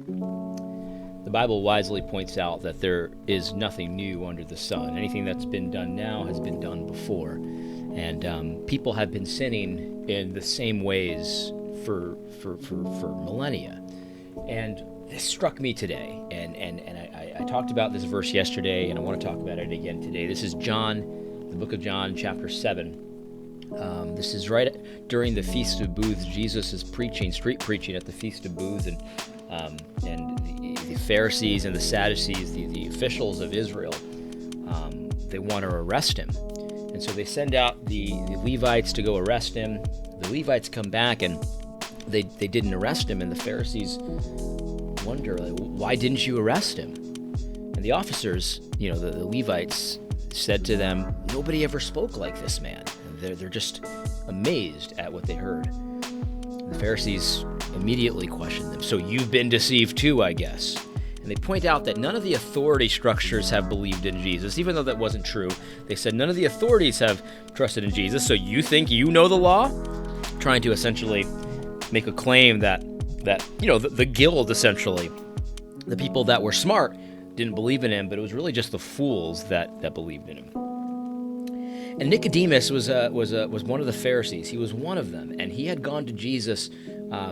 The Bible wisely points out that there is nothing new under the sun. Anything that's been done now has been done before. And people have been sinning in the same ways for millennia. And this struck me today. And I talked about this verse yesterday, and I want to talk about it again today. This is John, the book of John, chapter 7. This is right during the Feast of Booths. Jesus is preaching, street preaching at the Feast of Booths, and the Pharisees and the Sadducees, the officials of Israel, they want to arrest him. And so they send out the Levites to go arrest him. The Levites come back, and they didn't arrest him, and the Pharisees wonder, like, why didn't you arrest him? And the officers, the Levites, said to them, nobody ever spoke like this man. They're just amazed at what they heard. The Pharisees immediately questioned them. So you've been deceived too, I guess. And they point out that none of the authority structures have believed in Jesus, even though that wasn't true. They said none of the authorities have trusted in Jesus, so you think you know the law? Trying to essentially make a claim that the guild, essentially, the people that were smart didn't believe in him, but it was really just the fools that believed in him. And Nicodemus was one of the Pharisees. He was one of them, and he had gone to Jesus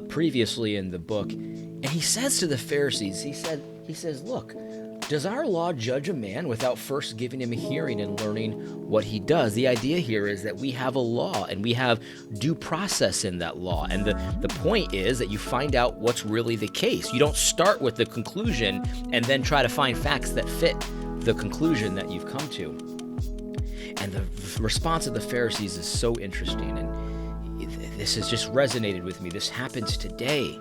previously in the book, and he says to the Pharisees, he says, look, does our law judge a man without first giving him a hearing and learning what he does? The idea here is that we have a law, and we have due process in that law, and the point is that you find out what's really the case. You don't start with the conclusion and then try to find facts that fit the conclusion that you've come to. And the response of the Pharisees is so interesting, and this has just resonated with me. This happens today.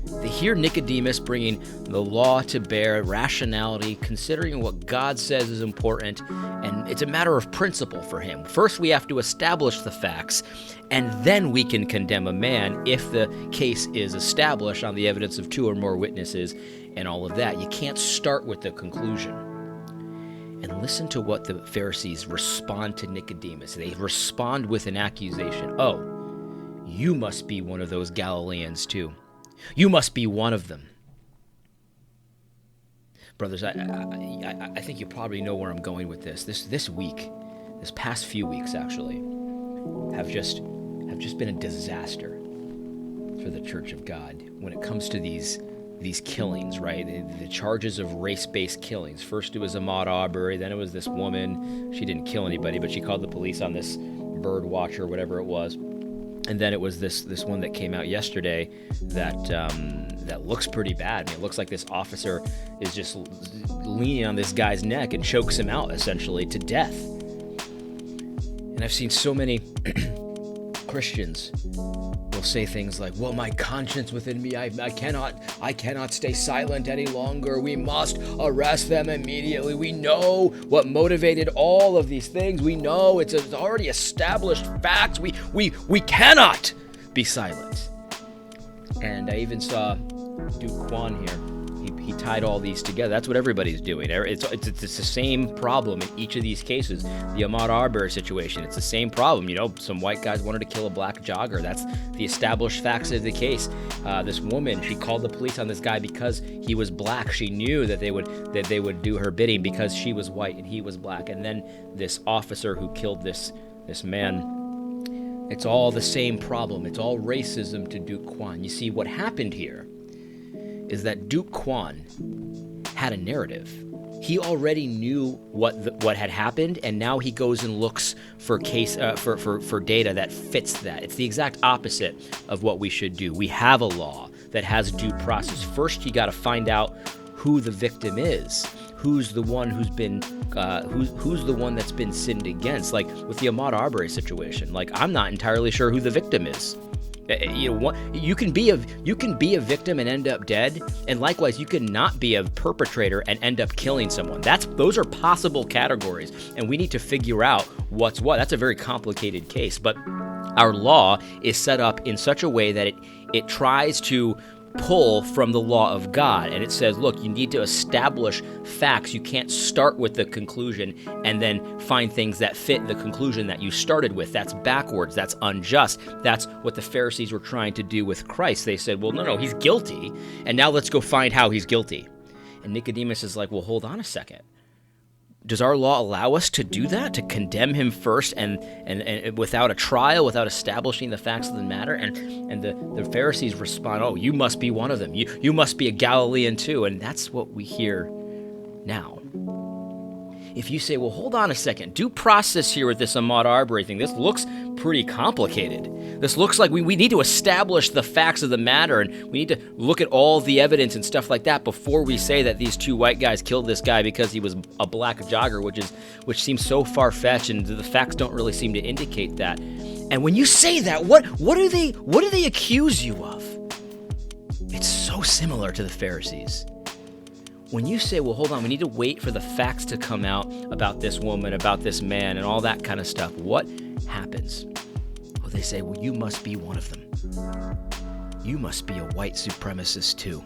They hear Nicodemus bringing the law to bear, rationality, considering what God says is important, and it's a matter of principle for him. First, we have to establish the facts, and then we can condemn a man if the case is established on the evidence of 2 or more witnesses and all of that. You can't start with the conclusion. And listen to what the Pharisees respond to Nicodemus. They respond with an accusation. Oh, you must be one of those Galileans too. You must be one of them. Brothers, I think you probably know where I'm going with this. This week, this past few weeks actually, have just been a disaster for the Church of God when it comes to these killings, right? The charges of race-based killings. First it was Ahmaud Arbery, then it was this woman. She didn't kill anybody, but she called the police on this bird watcher, whatever it was. And then it was this one that came out yesterday that looks pretty bad. I mean, it looks like this officer is just leaning on this guy's neck and chokes him out, essentially, to death. And I've seen so many Christians will say things like, well, my conscience within me, I cannot stay silent any longer. We must arrest them immediately. We know what motivated all of these things. We know it's already established facts. We cannot be silent. And I even saw Duke Kwan here. He tied all these together. That's what everybody's doing. It's the same problem in each of these cases. The Ahmaud Arbery situation, it's the same problem. Some white guys wanted to kill a black jogger. That's the established facts of the case. This woman, she called the police on this guy because he was black. She knew that they would do her bidding because she was white and he was black. And then this officer who killed this man, it's all the same problem. It's all racism to Duke Kwan. You see, what happened here is that Duke Kwan had a narrative. He already knew what had happened, and now he goes and looks for for data that fits that. It's the exact opposite of what we should do. We have a law that has due process. First, you got to find out who the victim is, who's the one who's been who's the one that's been sinned against. Like with the Ahmaud Arbery situation, like I'm not entirely sure who the victim is. You can be a victim and end up dead, and likewise, you can not be a perpetrator and end up killing someone. Those are possible categories, and we need to figure out what's what. That's a very complicated case, but our law is set up in such a way that it tries to pull from the law of God. And it says, look, you need to establish facts. You can't start with the conclusion and then find things that fit the conclusion that you started with. That's backwards. That's unjust. That's what the Pharisees were trying to do with Christ. They said, well, no, he's guilty. And now let's go find how he's guilty. And Nicodemus is like, well, hold on a second. Does our law allow us to do that, to condemn him first and without a trial, without establishing the facts of the matter? And the Pharisees respond, oh, you must be one of them. You must be a Galilean too. And that's what we hear now. If you say, well, hold on a second, due process here with this Ahmaud Arbery thing, this looks pretty complicated. This looks like we need to establish the facts of the matter, and we need to look at all the evidence and stuff like that before we say that these two white guys killed this guy because he was a black jogger, which seems so far-fetched, and the facts don't really seem to indicate that. And when you say that, what do they accuse you of? It's so similar to the Pharisees. When you say, well, hold on, we need to wait for the facts to come out about this woman, about this man, and all that kind of stuff, what happens? Well, they say, well, you must be one of them. You must be a white supremacist too.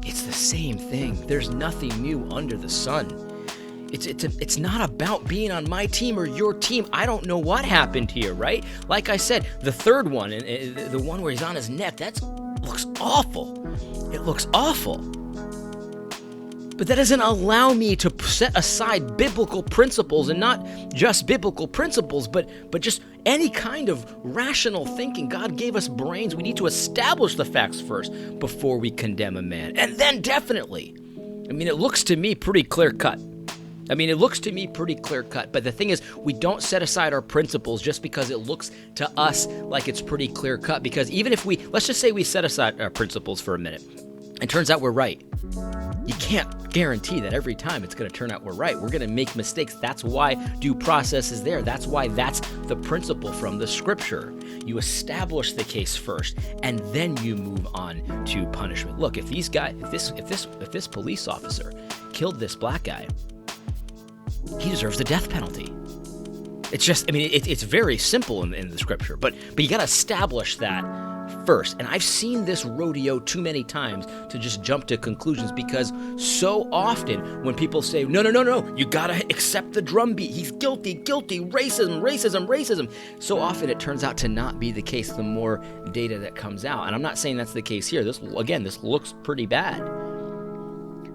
It's the same thing. There's nothing new under the sun. It's not about being on my team or your team. I don't know what happened here, right? Like I said, the third one, the one where he's on his neck, that looks awful. It looks awful. But that doesn't allow me to set aside biblical principles, and not just biblical principles, but just any kind of rational thinking. God gave us brains. We need to establish the facts first before we condemn a man. And then definitely, it looks to me pretty clear-cut. But the thing is, we don't set aside our principles just because it looks to us like it's pretty clear-cut. Because even if let's just say we set aside our principles for a minute, and turns out we're right. You can't guarantee that every time it's going to turn out we're right. We're going to make mistakes. That's why due process is there. That's why that's the principle from the scripture. You establish the case first, and then you move on to punishment. Look, if this police officer killed this black guy, he deserves the death penalty. It's just, it's very simple in the scripture, but you got to establish that first. And I've seen this rodeo too many times to just jump to conclusions, because so often when people say, no, you got to accept the drumbeat. He's guilty, racism. So often it turns out to not be the case the more data that comes out. And I'm not saying that's the case here. This looks pretty bad.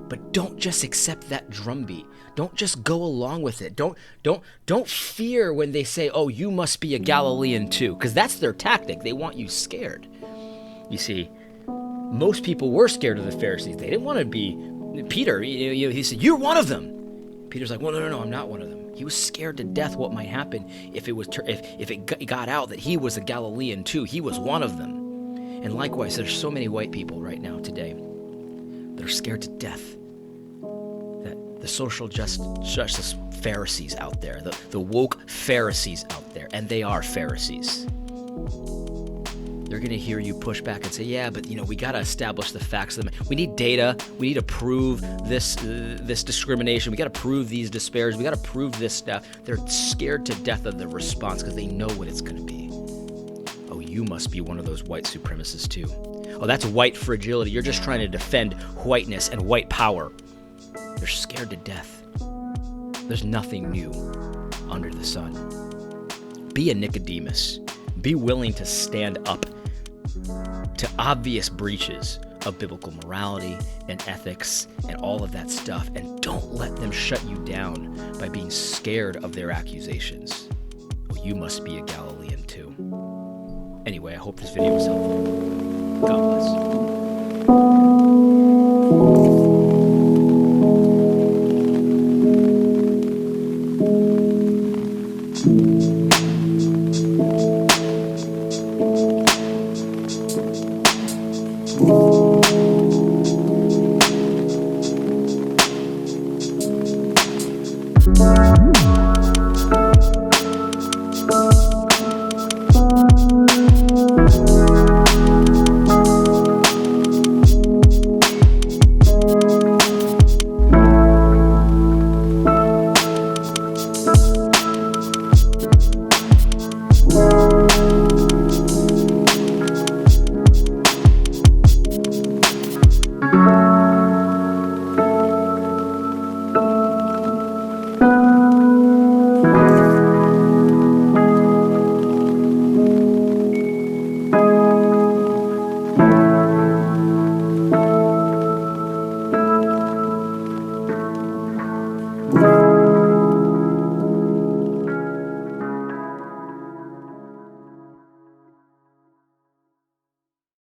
But don't just accept that drumbeat. Don't just go along with it. Don't fear when they say, oh, you must be a Galilean too, because that's their tactic. They want you scared. You see, most people were scared of the Pharisees. They didn't want to be Peter. He said, you're one of them. Peter's like, well, no, I'm not one of them. He was scared to death what might happen if it got out that he was a Galilean too. He was one of them. And likewise, there's so many white people right now today that are scared to death. The social justice Pharisees out there, the woke Pharisees out there, and they are Pharisees. They're going to hear you push back and say, yeah, but we got to establish the facts of them. We need data. We need to prove this discrimination. We got to prove these disparities. We got to prove this stuff. They're scared to death of the response because they know what it's going to be. Oh, you must be one of those white supremacists too. Oh, that's white fragility. You're just trying to defend whiteness and white power. They're scared to death. There's nothing new under the sun. Be a Nicodemus. Be willing to stand up to obvious breaches of biblical morality and ethics and all of that stuff, and don't let them shut you down by being scared of their accusations. Well, you must be a Galilean too. Anyway, I hope this video was helpful. God bless.